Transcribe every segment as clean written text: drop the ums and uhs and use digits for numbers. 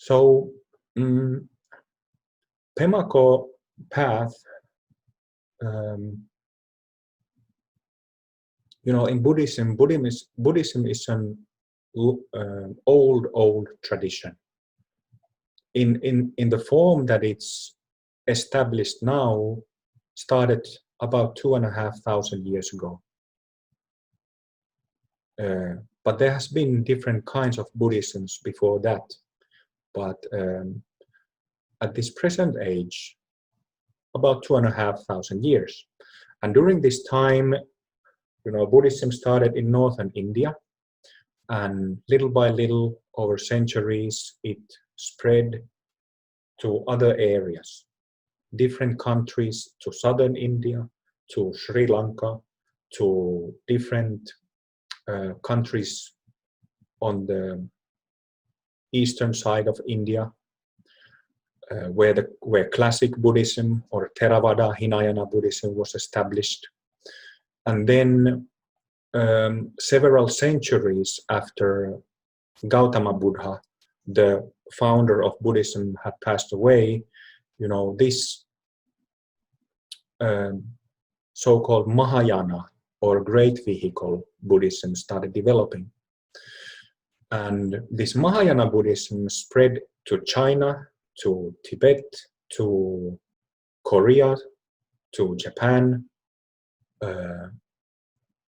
So Pemako path, in Buddhism is an old tradition. In the form that it's established now, started about 2,500 years ago. But there has been different kinds of Buddhisms before that. But at this present age, about 2,500 years. And during this time, Buddhism started in northern India, and little by little, over centuries, it spread to other areas, different countries, to southern India, to Sri Lanka, to different countries on the eastern side of India, where classic Buddhism or Theravada Hinayana Buddhism was established. And then several centuries after Gautama Buddha, the founder of Buddhism, had passed away, this so-called Mahayana or Great Vehicle Buddhism started developing. And this Mahayana Buddhism spread to China, to Tibet, to Korea, to Japan,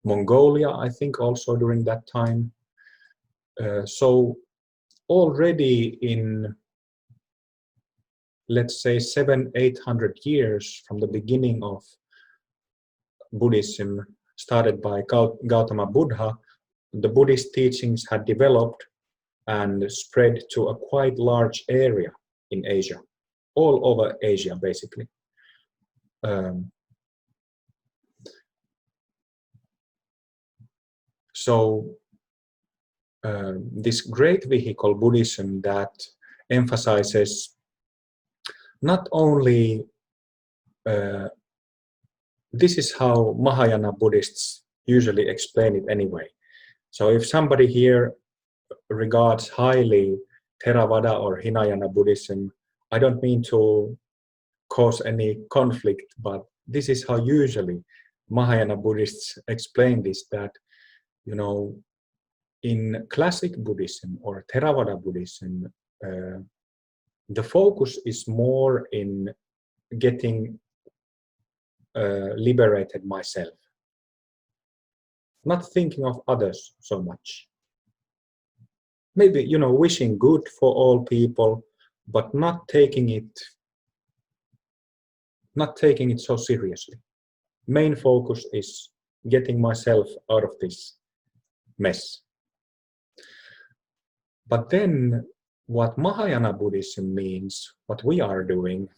Mongolia, I think also during that time. So already in, let's say, 700-800 years from the beginning of Buddhism, started by Gautama Buddha, the Buddhist teachings had developed and spread to a quite large area in Asia, all over Asia, basically. So this Great Vehicle Buddhism that emphasizes not only, this is how Mahayana Buddhists usually explain it anyway. So if somebody here regards highly Theravada or Hinayana Buddhism, I don't mean to cause any conflict, but this is how usually Mahayana Buddhists explain this, that, in classic Buddhism or Theravada Buddhism, the focus is more in getting liberated myself, not thinking of others so much. Maybe, wishing good for all people, but not taking it so seriously. Main focus is getting myself out of this mess. But then what Mahayana Buddhism means, what we are doing,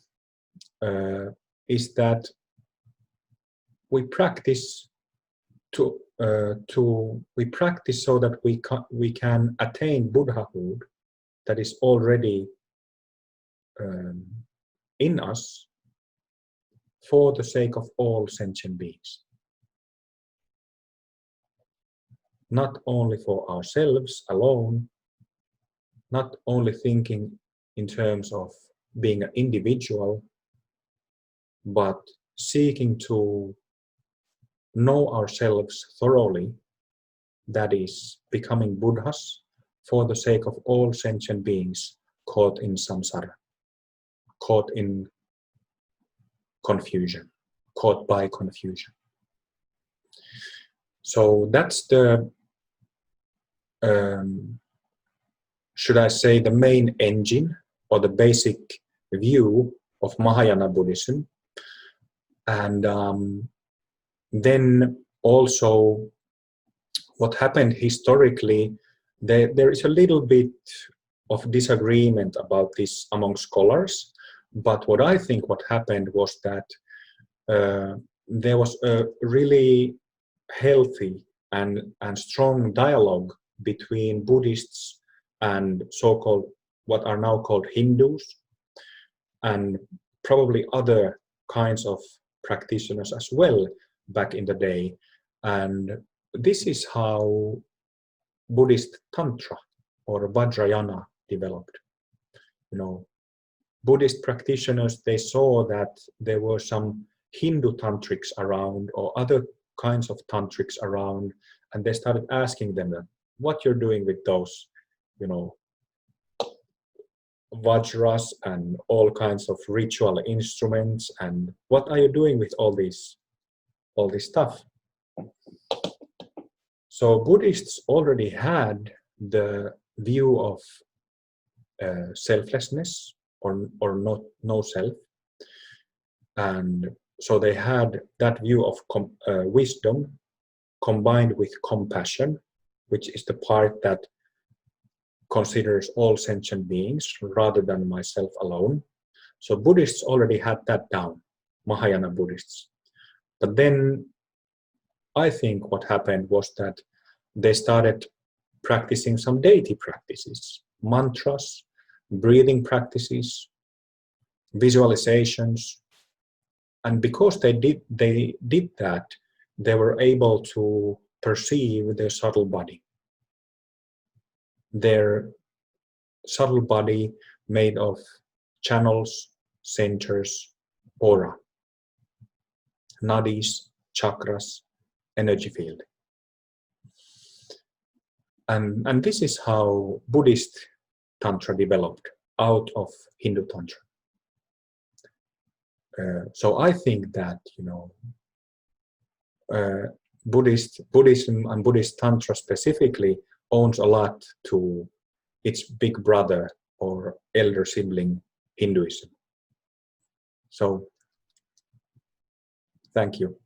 is that we practice so that we can attain Buddhahood that is already in us, for the sake of all sentient beings. Not only for ourselves alone, not only thinking in terms of being an individual, but seeking to know ourselves thoroughly, that is, becoming Buddhas for the sake of all sentient beings caught in samsara, caught in confusion, caught by confusion. So that's the, should I say, the main engine or the basic view of Mahayana Buddhism. And then also what happened historically, there is a little bit of disagreement about this among scholars, but what I think what happened was that there was a really healthy and strong dialogue between Buddhists and so-called, what are now called Hindus, and probably other kinds of practitioners as well back in the day. And this is how Buddhist Tantra or Vajrayana developed. you know, Buddhist practitioners, they saw that there were some Hindu tantrics around or other kinds of tantrics around, and they started asking them what you're doing with those, you know, vajras and all kinds of ritual instruments, and what are you doing with all this stuff? So Buddhists already had the view of selflessness or not no self, and so they had that view of wisdom combined with compassion, which is the part that considers all sentient beings rather than myself alone. So Buddhists already had that down, Mahayana Buddhists. But then I think what happened was that they started practicing some deity practices, mantras, breathing practices, visualizations. And because they did that, they were able to perceive their subtle body. Their subtle body made of channels, centers, aura, nadis, chakras, energy field. And this is how Buddhist Tantra developed out of Hindu Tantra. So I think that, you know, Buddhism and Buddhist Tantra specifically owns a lot to its big brother or elder sibling, Hinduism. So, thank you.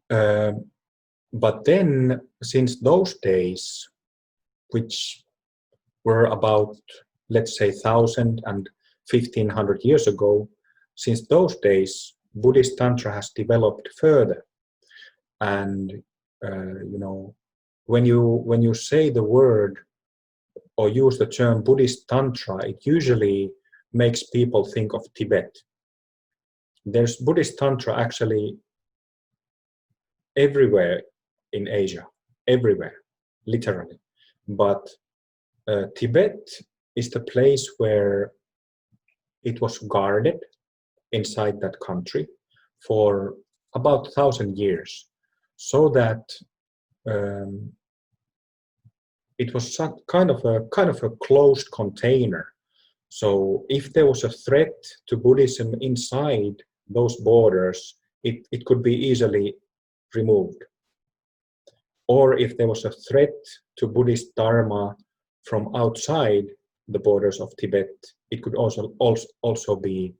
But then, since those days, which were about, let's say, 1,000 and 1,500 years ago, since those days, Buddhist Tantra has developed further. And, you know, when you say the word or use the term Buddhist Tantra, it usually makes people think of Tibet. There's Buddhist Tantra actually everywhere in Asia, everywhere, literally. But Tibet is the place where it was guarded inside that country for about 1,000 years, so that it was some kind of a closed container. So if there was a threat to Buddhism inside those borders, it could be easily removed. Or if there was a threat to Buddhist Dharma from outside the borders of Tibet, it could also be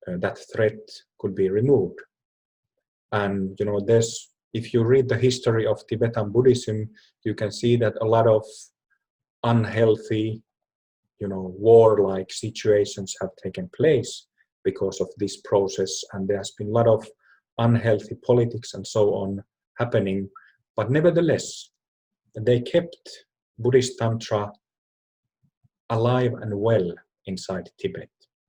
that threat could be removed. And you know, if you read the history of Tibetan Buddhism, you can see that a lot of unhealthy, you know, warlike situations have taken place because of this process, and there has been a lot of unhealthy politics and so on happening. But nevertheless, they kept Buddhist Tantra alive and well inside Tibet.